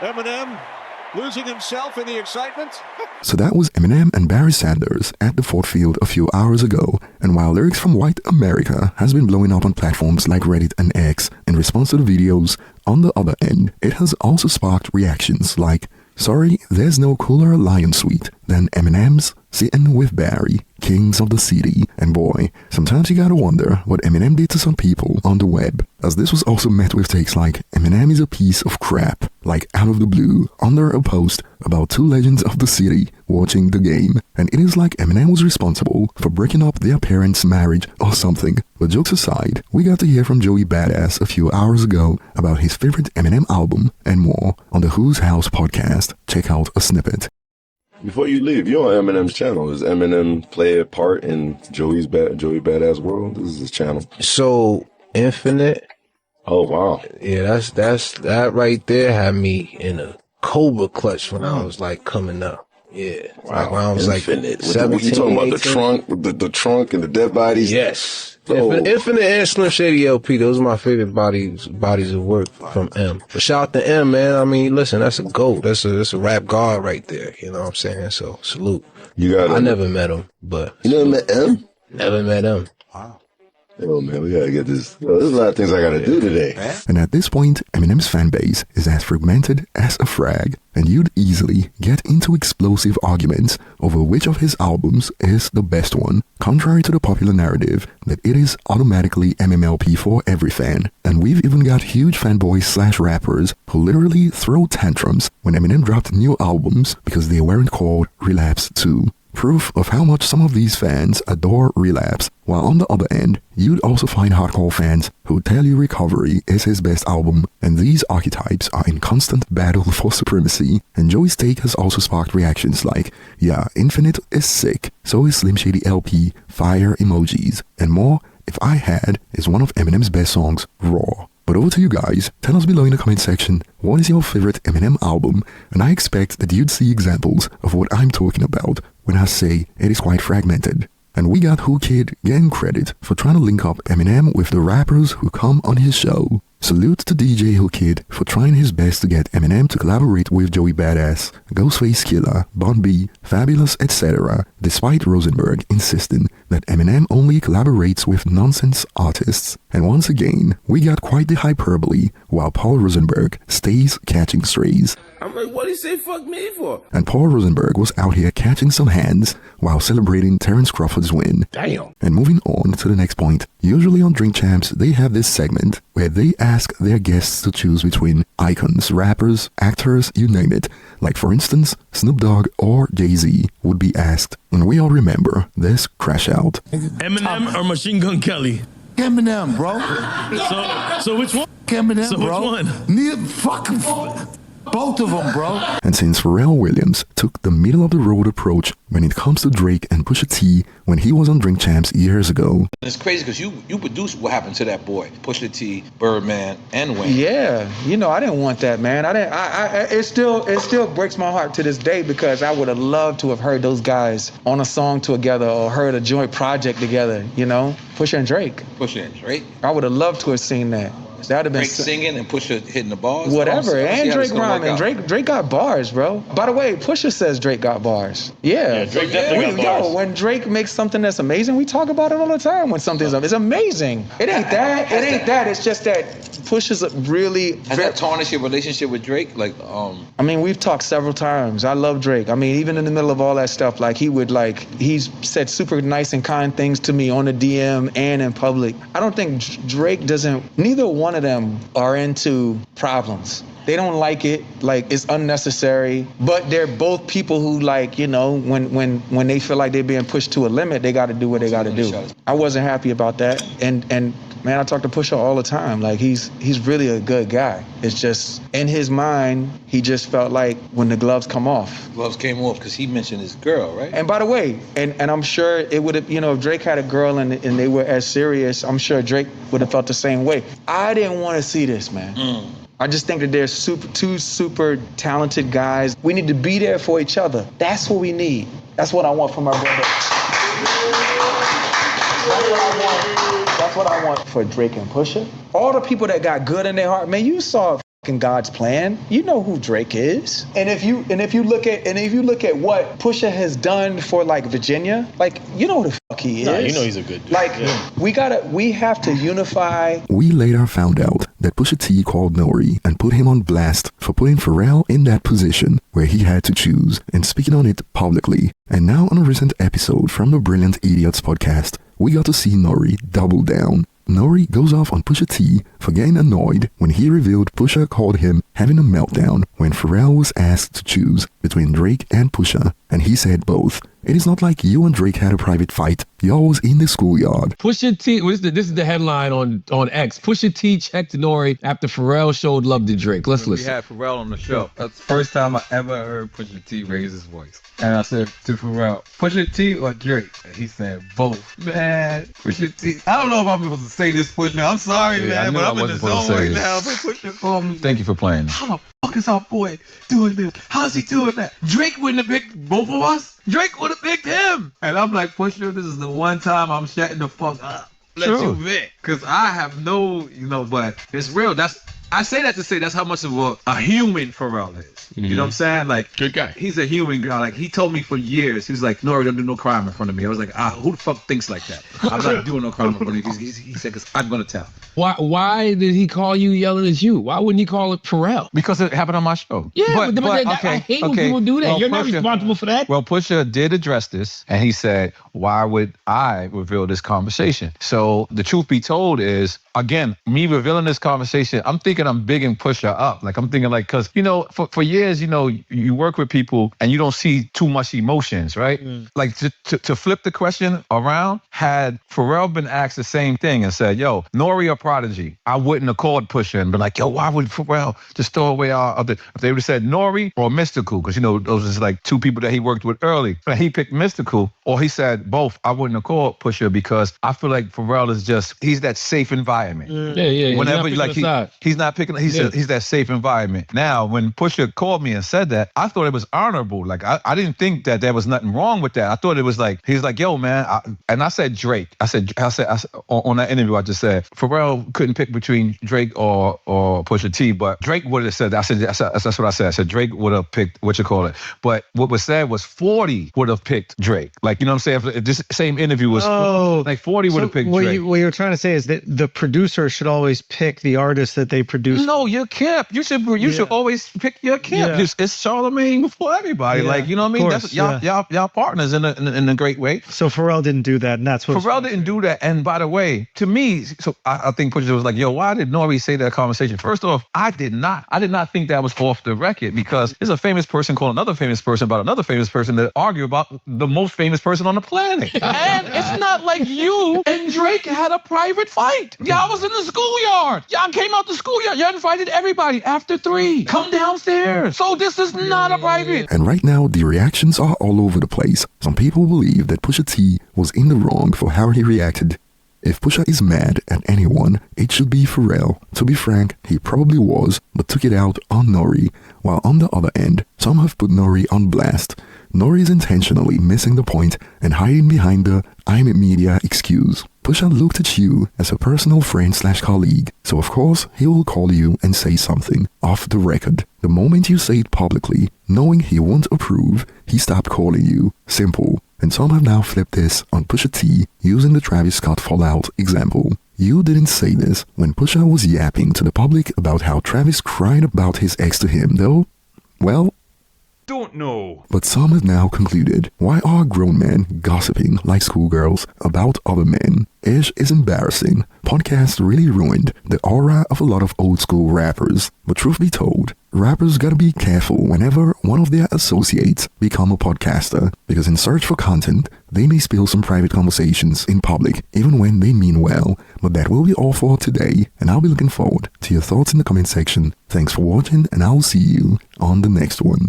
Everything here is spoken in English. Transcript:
Eminem losing himself in the excitement. So that was Eminem and Barry Sanders at the Ford Field a few hours ago, and while lyrics from White America has been blowing up on platforms like Reddit and X in response to the videos, on the other end, it has also sparked reactions like, "Sorry, there's no cooler lion suite than Eminem's sitting with Barry, kings of the city." And boy, sometimes you gotta wonder what Eminem did to some people on the web, as this was also met with takes like, "Eminem is a piece of crap," like out of the blue, under a post about two legends of the city watching the game. And it is like Eminem was responsible for breaking up their parents' marriage or something. But jokes aside, we got to hear from Joey Badass a few hours ago about his favorite Eminem album and more on the Who's House podcast. Check out a snippet. Before you leave, you're on Eminem's channel. Does Eminem play a part in Joey Badass world? This is his channel. So Infinite. Oh wow. Yeah, that right there had me in a cobra clutch when I was like coming up. Yeah. Wow. Like when I was Infinite. like 17, what you talking about? 18? The trunk, the trunk and the dead bodies? Yes. Oh. Infinite and Slim Shady LP, those are my favorite bodies of work from M. But shout out to M, man. I mean, listen, that's a GOAT. That's a rap god right there. You know what I'm saying? So salute. I never met him, but you never met M? Never met him. Wow. Oh man, we gotta get this. There's a lot of things I gotta do today. And at this point, Eminem's fanbase is as fragmented as a frag, and you'd easily get into explosive arguments over which of his albums is the best one, contrary to the popular narrative that it is automatically MMLP for every fan. And we've even got huge fanboys/rappers who literally throw tantrums when Eminem dropped new albums because they weren't called Relapse 2. Proof of how much some of these fans adore Relapse, while on the other end, you'd also find hardcore fans who tell you Recovery is his best album, and these archetypes are in constant battle for supremacy. And Joey's take has also sparked reactions like, "Yeah, Infinite is sick, so is Slim Shady LP, fire emojis," and more. If I Had is one of Eminem's best songs, raw. But over to you guys. Tell us below in the comment section, what is your favorite Eminem album? And I expect that you'd see examples of what I'm talking about when I say it is quite fragmented. And we got Who Kid getting credit for trying to link up Eminem with the rappers who come on his show. Salute to DJ Who Kid for trying his best to get Eminem to collaborate with Joey Badass, Ghostface Killah, Bun B, Fabulous, etc., despite Rosenberg insisting that Eminem only collaborates with nonsense artists. And once again, we got quite the hyperbole while Paul Rosenberg stays catching strays. I'm like, what did he say fuck me for? And Paul Rosenberg was out here catching some hands while celebrating Terrence Crawford's win. Damn. And moving on to the next point, usually on Drink Champs, they have this segment where they ask their guests to choose between icons, rappers, actors, you name it. Like for instance, Snoop Dogg or Jay-Z would be asked. And we all remember this crash out. Eminem or Machine Gun Kelly? Eminem, bro. So which one? Eminem, so bro. Which one? Neither fucking both of them, bro. And since Pharrell Williams took the middle-of-the-road approach when it comes to Drake and Pusha T when he was on Drink Champs years ago. It's crazy because you produced what happened to that boy, Pusha T, Birdman, and Wayne. Yeah, you know, I didn't want that, man. It still breaks my heart to this day because I would have loved to have heard those guys on a song together or heard a joint project together, you know? Pusha and Drake. Pusha and Drake? I would have loved to have seen that. That would have been Drake singing and Pusha hitting the bars. Whatever, and Drake rhyming. Drake got bars, bro. By the way, Pusha says Drake got bars. Yeah, Drake definitely got bars. When Drake makes something that's amazing, we talk about it all the time. When something's it's amazing. It ain't that. It ain't that. It's just that Pusha's really. Has that tarnished your relationship with Drake? Like, I mean, we've talked several times. I love Drake. I mean, even in the middle of all that stuff, like he's said super nice and kind things to me on the DM and in public. I don't think Drake doesn't. Neither one of them are into problems. They don't like it, like it's unnecessary, but they're both people who like, you know, when they feel like they're being pushed to a limit, they gotta do what they gotta do. I wasn't happy about that, and man, I talk to Pusha all the time. Like he's really a good guy. It's just in his mind, he just felt like when the gloves come off. Gloves came off because he mentioned his girl, right? And by the way, and I'm sure it would have, you know, if Drake had a girl and they were as serious, I'm sure Drake would have felt the same way. I didn't want to see this, man. I just think that they're two super talented guys. We need to be there for each other. That's what we need. That's what I want from my brother. That's what I want for Drake and Pusha. All the people that got good in their heart, man, you saw in God's plan, you know who Drake is. And if you look at what Pusha has done for like Virginia, like you know who the fuck he is. Nah, you know he's a good dude. Like we have to unify. We later found out that Pusha T called N.O.R.E. and put him on blast for putting Pharrell in that position where he had to choose and speaking on it publicly. And now on a recent episode from the Brilliant Idiots podcast, we got to see N.O.R.E. double down. N.O.R.E. goes off on Pusha T for getting annoyed when he revealed Pusha called him having a meltdown when Pharrell was asked to choose between Drake and Pusha, and he said both. It is not like you and Drake had a private fight. Y'all was in the schoolyard. Pusha T, this is the headline on X. Pusha T checked N.O.R.E. after Pharrell showed love to Drake. Let's listen. We had Pharrell on the show. That's the first time I ever heard Pusha T raise his voice. And I said to Pharrell, Pusha T or Drake? And he said both. Man, Pusha T. I don't know if I'm supposed to say this, Pusha. I'm sorry, man, but I'm in the zone right now. But Pusha called me. Thank you for playing. How the fuck is our boy doing this? How's he doing that? Drake wouldn't have picked both of us. Drake would have picked him. And I'm like, Pusha, this is the one time I'm shutting the fuck up. Let you vent. Because I have no, but it's real. I say that to say that's how much of a human Pharrell is. Mm-hmm. You know what I'm saying? Like, good guy. He's a human guy. Like, he told me for years, he was like, N.O.R.E. don't do no crime in front of me. I was like, who the fuck thinks like that? I'm not doing no crime in front of me. He said, because I'm going to tell. Why did he call you yelling at you? Why wouldn't he call it Pharrell? Because it happened on my show. Yeah, but okay, I hate when people do that. Well, you're not responsible for that. Well, Pusha did address this, and he said, why would I reveal this conversation? So the truth be told is, again, me revealing this conversation, I'm thinking I'm bigging Pusha up. Like, I'm thinking like, because, for years, you work with people and you don't see too much emotions, right? Mm. Like, to flip the question around, had Pharrell been asked the same thing and said, yo, N.O.R.E. or Prodigy, I wouldn't have called Pusha and been like, yo, why would Pharrell just throw away our other... If they would have said N.O.R.E. or Mystical, because, those are like two people that he worked with early. But he picked Mystical, or he said both, I wouldn't have called Pusha because I feel like Pharrell is just, he's that safe environment. Yeah. Whenever he's not picking, he's that safe environment. Now, when Pusha called me and said that, I thought it was honorable. Like, I didn't think that there was nothing wrong with that. I thought it was like, he's like, yo, man. And I said Drake. I said on that interview, I just said, Pharrell couldn't pick between Drake or Pusha T, but Drake would have said that. That's what I said. I said Drake would have picked, but what was said was 40 would have picked Drake. Like, you know what I'm saying? If this same interview was like 40 would have picked Drake. What you're trying to say is that the producer should always pick the artist that they produce. No, your camp. You should always pick your camp. Yeah. It's Charlemagne before everybody. Yeah, like, you know what I mean? That's y'all partners in a great way. So Pharrell didn't do that, and that's what Pharrell didn't do that. And by the way, to me, so I think Pusha was like, yo, why did N.O.R.E. say that conversation? First off, I did not think that was off the record because there's a famous person calling another famous person about another famous person that argue about the most famous person on the planet. And it's not like you and Drake had a private fight. Y'all was in the schoolyard. Y'all came out the schoolyard. Y'all invited everybody after 3. Come downstairs. So this is not a private. And right now, the reactions are all over the place. Some people believe that Pusha T was in the wrong for how he reacted. If Pusha is mad at anyone, it should be Pharrell. To be frank, he probably was, but took it out on N.O.R.E. While on the other end, some have put N.O.R.E. on blast. N.O.R.E. is intentionally missing the point and hiding behind the I'm a media excuse. Pusha looked at you as a personal friend/colleague, so of course he will call you and say something off the record. The moment you say it publicly, knowing he won't approve, he stopped calling you. Simple. And some have now flipped this on Pusha T using the Travis Scott Fallout example. You didn't say this when Pusha was yapping to the public about how Travis cried about his ex to him, though? Well, don't know. But some have now concluded, why are grown men gossiping like schoolgirls about other men? Ish is embarrassing. Podcast really ruined the aura of a lot of old school rappers. But truth be told, rappers gotta be careful whenever one of their associates become a podcaster, because in search for content, they may spill some private conversations in public, even when they mean well. But that will be all for today, and I'll be looking forward to your thoughts in the comment section. Thanks for watching, and I'll see you on the next one.